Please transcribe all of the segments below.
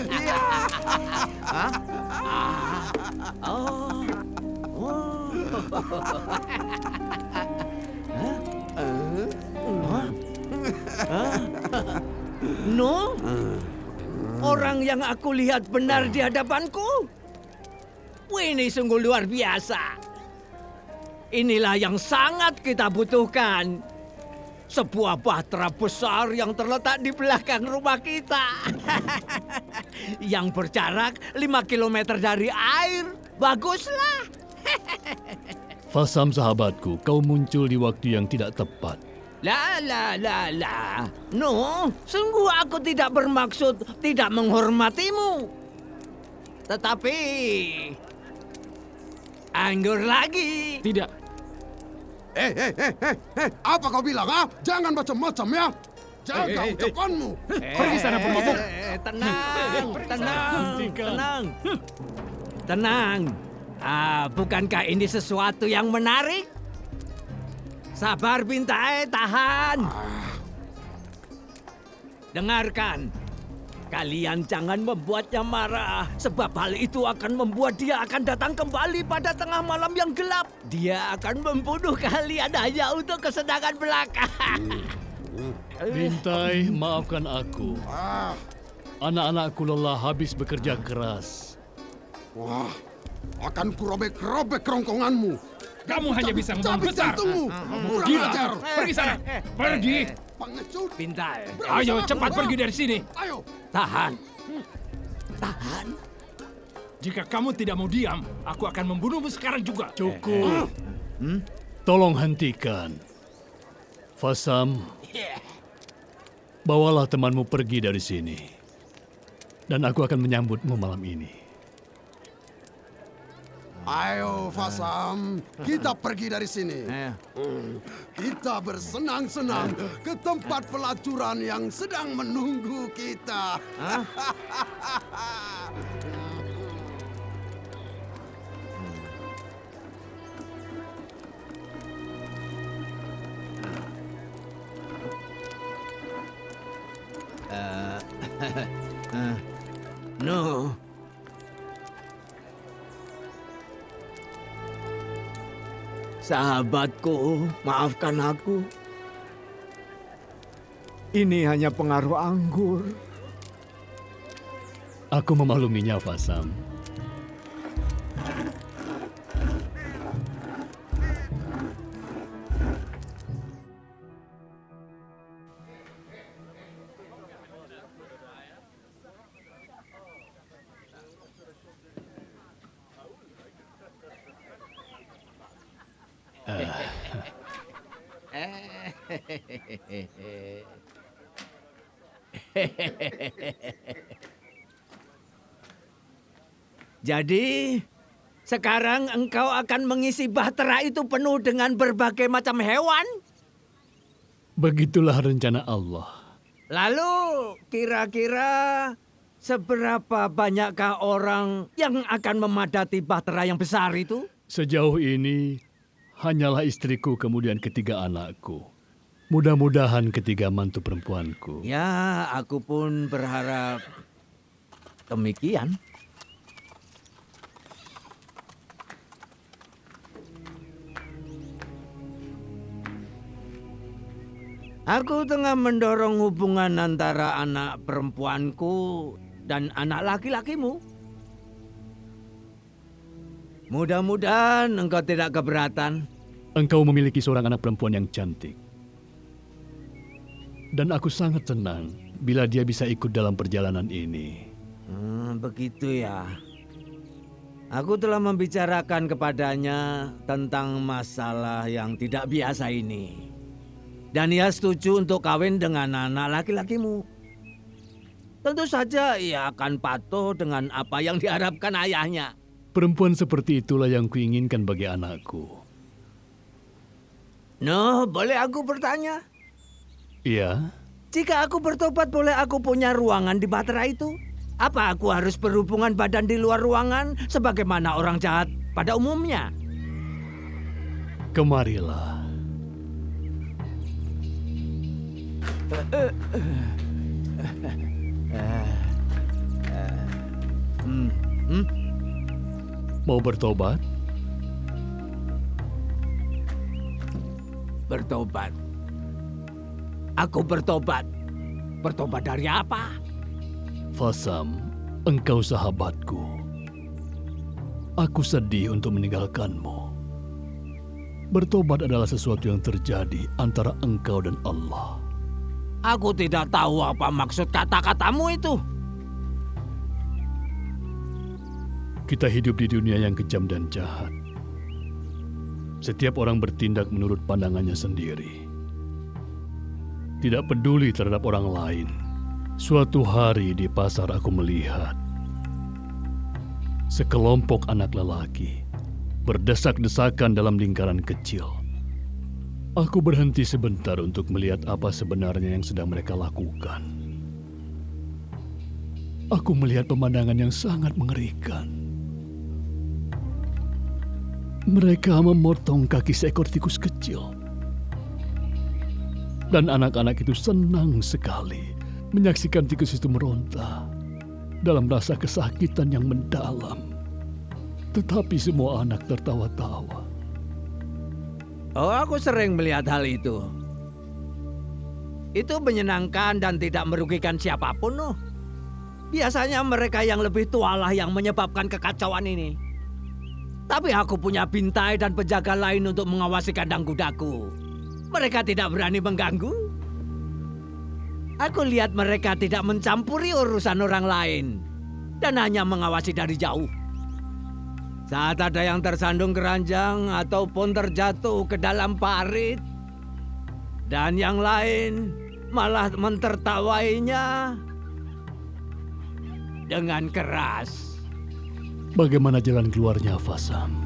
Iya. Hah? Oh. Oh. No? Orang yang aku lihat benar di hadapanku? Wih, ini sungguh luar biasa. Inilah yang sangat kita butuhkan. Sebuah bahtera besar yang terletak di belakang rumah kita. Yang berjarak 5 kilometer dari air. Baguslah. Fasam sahabatku, kau muncul di waktu yang tidak tepat. La. No, sungguh aku tidak bermaksud tidak menghormatimu. Tetapi anggur lagi. Tidak. Apa kau bilang, ha? Jangan macam-macam ya. Jaga ucapanmu. Pergi sana pemabuk. Tenang. Bukankah ini sesuatu yang menarik? Sabar, Bintai, tahan. Dengarkan. Kalian jangan membuatnya marah, sebab hal itu akan membuat dia akan datang kembali pada tengah malam yang gelap. Dia akan membunuh kalian hanya untuk kesenangan belaka. Bintai, maafkan aku. Anak-anakku lelah habis bekerja keras. Wah, akan kurobek-robek kerongkonganmu. Kamu hanya bisa ngomong besar. Kurang Gila. ajar. Pergi sana. Pergi. Pengecut. Bintai, Ayo cepat pergi dari sini. Ayo. tahan. Jika kamu tidak mau diam, aku akan membunuhmu sekarang juga. Cukup. Tolong hentikan. Fasam, bawalah temanmu pergi dari sini. Dan aku akan menyambutmu malam ini. Ayo, Fasam. Kita pergi dari sini. Kita bersenang-senang ke tempat pelacuran yang sedang menunggu kita. No. Sahabatku, maafkan aku. Ini hanya pengaruh anggur. Aku memakluminya, Fasam. Jadi, sekarang engkau akan mengisi bahtera itu penuh dengan berbagai macam hewan? Begitulah rencana Allah. Lalu, kira-kira seberapa banyakkah orang yang akan memadati bahtera yang besar itu? Sejauh ini, hanyalah istriku kemudian ketiga anakku. Mudah-mudahan ketiga mantu perempuanku. Ya, aku pun berharap demikian. Aku tengah mendorong hubungan antara anak perempuanku dan anak laki-lakimu. Mudah-mudahan engkau tidak keberatan. Engkau memiliki seorang anak perempuan yang cantik. Dan aku sangat senang bila dia bisa ikut dalam perjalanan ini. Begitu ya. Aku telah membicarakan kepadanya tentang masalah yang tidak biasa ini. Dan ia setuju untuk kawin dengan anak laki-lakimu. Tentu saja ia akan patuh dengan apa yang diharapkan ayahnya. Perempuan seperti itulah yang kuinginkan bagi anakku. No, boleh aku bertanya? Iya? Jika aku bertobat, boleh aku punya ruangan di bahtera itu? Apa aku harus berhubungan badan di luar ruangan sebagaimana orang jahat pada umumnya? Kemarilah. Mau bertobat? Bertobat. Aku bertobat. Bertobat dari apa? Fasam, engkau sahabatku. Aku sedih untuk meninggalkanmu. Bertobat adalah sesuatu yang terjadi antara engkau dan Allah. Aku tidak tahu apa maksud kata-katamu itu. Kita hidup di dunia yang kejam dan jahat. Setiap orang bertindak menurut pandangannya sendiri. Tidak peduli terhadap orang lain. Suatu hari di pasar aku melihat sekelompok anak lelaki berdesak-desakan dalam lingkaran kecil. Aku berhenti sebentar untuk melihat apa sebenarnya yang sedang mereka lakukan. Aku melihat pemandangan yang sangat mengerikan. Mereka memotong kaki seekor tikus kecil. Dan anak-anak itu senang sekali menyaksikan tikus itu meronta dalam rasa kesakitan yang mendalam. Tetapi semua anak tertawa-tawa. Oh, aku sering melihat hal itu. Itu menyenangkan dan tidak merugikan siapapun, noh. Biasanya mereka yang lebih tua lah yang menyebabkan kekacauan ini. Tapi aku punya bintai dan penjaga lain untuk mengawasi kandang kudaku. Mereka tidak berani mengganggu. Aku lihat mereka tidak mencampuri urusan orang lain dan hanya mengawasi dari jauh. Saat ada yang tersandung keranjang ataupun terjatuh ke dalam parit, dan yang lain malah mentertawainya dengan keras. Bagaimana jalan keluarnya, Fasam?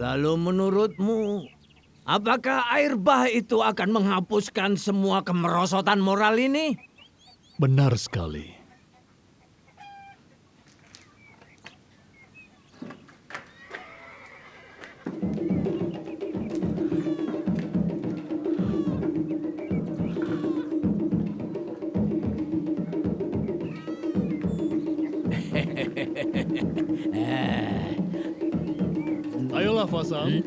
Lalu menurutmu, apakah air bah itu akan menghapuskan semua kemerosotan moral ini? Benar sekali. Ayolah, Fasam.